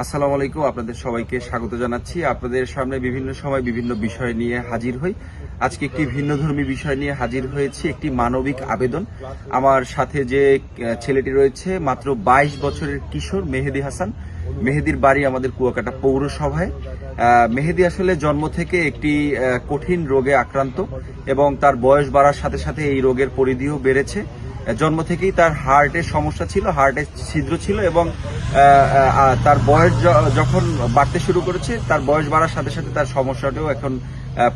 আসসালামু আলাইকুম, আপনাদের সবাইকে স্বাগত জানাচ্ছি। আপনাদের সামনে বিভিন্ন সময় বিভিন্ন বিষয় নিয়ে হাজির হই। আজকে একটি ভিন্নধর্মী বিষয় নিয়ে হাজির হয়েছি, একটি মানবিক আবেদন। আমার সাথে যে ছেলেটি রয়েছে, মাত্র 22 বছরের কিশোর মেহেদী হাসান। মেহেদীর বাড়ি আমাদের কুয়াকাটা পৌরসভায়। মেহেদী আসলে জন্ম থেকে একটি কঠিন রোগে আক্রান্ত এবং তার বয়স বাড়ার সাথে সাথে এই রোগের পরিধিও বেড়েছে। জন্ম থেকেই তার হার্টের সমস্যা ছিল, হার্টের ছিদ্র ছিল এবং তার বয়স যখন বাড়তে শুরু করেছে, তার বয়স বাড়ার সাথে সাথে তার সমস্যাটাও এখন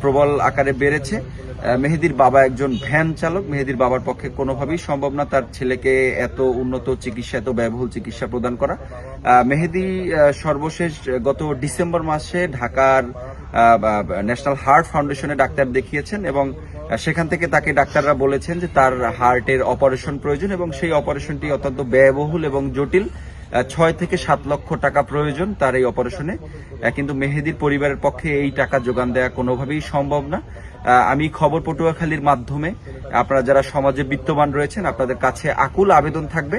প্রবল আকারে বেড়েছে। মেহেদীর বাবা একজন ভ্যান চালক। মেহেদীর বাবার পক্ষে কোনোভাবেই সম্ভব না তার ছেলেকে এত উন্নত চিকিৎসা, এত ব্যয়বহুল চিকিৎসা প্রদান করা। মেহেদী সর্বশেষ গত ডিসেম্বর মাসে ঢাকার ন্যাশনাল হার্ট ফাউন্ডেশনে ডাক্তার দেখিয়েছেন এবং সেখান থেকে তাকে ডাক্তাররা বলেছেন যে তার হার্টের অপারেশন প্রয়োজন এবং সেই অপারেশনটি অত্যন্ত ব্যয়বহুল এবং জটিল। 6 থেকে 7 লক্ষ টাকা প্রয়োজন তার এই অপারেশনে। কিন্তু মেহেদীর পরিবারের পক্ষে এই টাকা যোগান দেওয়া কোনোভাবেই সম্ভব না। আমি খবর পটুয়াখালীর মাধ্যমে আপনারা যারা সমাজে বিত্তবান রয়েছেন, আপনাদের কাছে আকুল আবেদন থাকবে,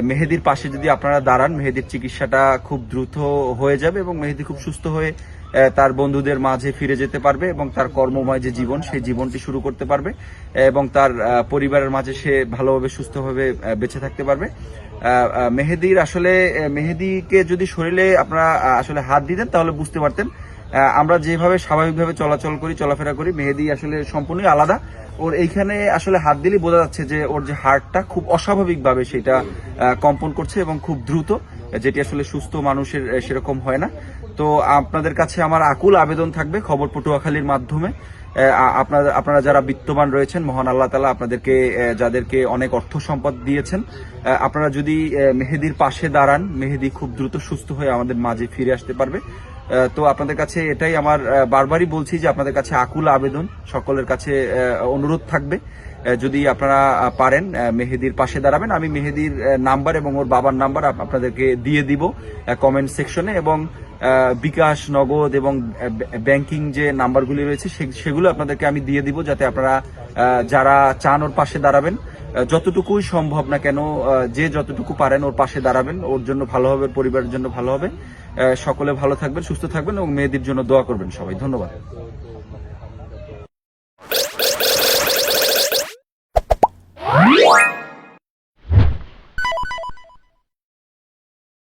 মেহেদীর পাশে যদি আপনারা দাঁড়ান, মেহেদীর চিকিৎসাটা খুব দ্রুত হয়ে যাবে এবং মেহেদী খুব সুস্থ হয়ে তার বন্ধুদের মাঝে ফিরে যেতে পারবে এবং তার কর্মময় যে জীবন, সেই জীবনটি শুরু করতে পারবে এবং তার পরিবারের মাঝে সে ভালোভাবে সুস্থভাবে বেঁচে থাকতে পারবে। মেহেদীকে যদি শরীরে আপনারা আসলে হাত দিতেন তাহলে বুঝতে পারতেন। আমরা যেভাবে স্বাভাবিকভাবে চলাচল করি, চলাফেরা করি, মেহেদী আসলে সম্পূর্ণই আলাদা। ওর এইখানে আসলে হাত দিলেই বোঝা যাচ্ছে যে ওর যে হার্টটা খুব অস্বাভাবিকভাবে সেটা কম্পন করছে এবং খুব দ্রুত, যেটি আসলে সুস্থ মানুষের সেরকম হয় না। তো আপনাদের কাছে আমার আকুল আবেদন থাকবে খবর পটুয়াখালীর মাধ্যমে, আপনারা যারা বিত্তবান রয়েছেন, মহান আল্লাহ তাআলা আপনাদেরকে, যাদেরকে অনেক অর্থ সম্পদ দিয়েছেন, আপনারা যদি মেহেদীর পাশে দাঁড়ান, মেহেদী খুব দ্রুত সুস্থ হয়ে আমাদের মাঝে ফিরে আসতে পারবে। তো আপনাদের কাছে এটাই আমার বারবারই বলছি যে আপনাদের কাছে আকুল আবেদন, সকলের কাছে অনুরোধ থাকবে, যদি আপনারা পারেন মেহেদীর পাশে দাঁড়াবেন। আমি মেহেদীর নাম্বার এবং ওর বাবার নাম্বার আপনাদেরকে দিয়ে দিব কমেন্ট সেকশনে, এবং বিকাশ, নগদ এবং ব্যাংকিং যে নাম্বারগুলি রয়েছে সেগুলো আপনাদেরকে আমি দিয়ে দিব, যাতে আপনারা যারা চান ওর পাশে দাঁড়াবেন, যতটুকুই সম্ভব না কেন, যে যতটুকু পারেন ওর পাশে দাঁড়াবেন। ওর জন্য ভালো হবে, পরিবারের জন্য ভালো হবে। সকলে ভালো থাকবেন, সুস্থ থাকবেন এবং মেহেদীর জন্য দোয়া করবেন সবাই। ধন্যবাদ।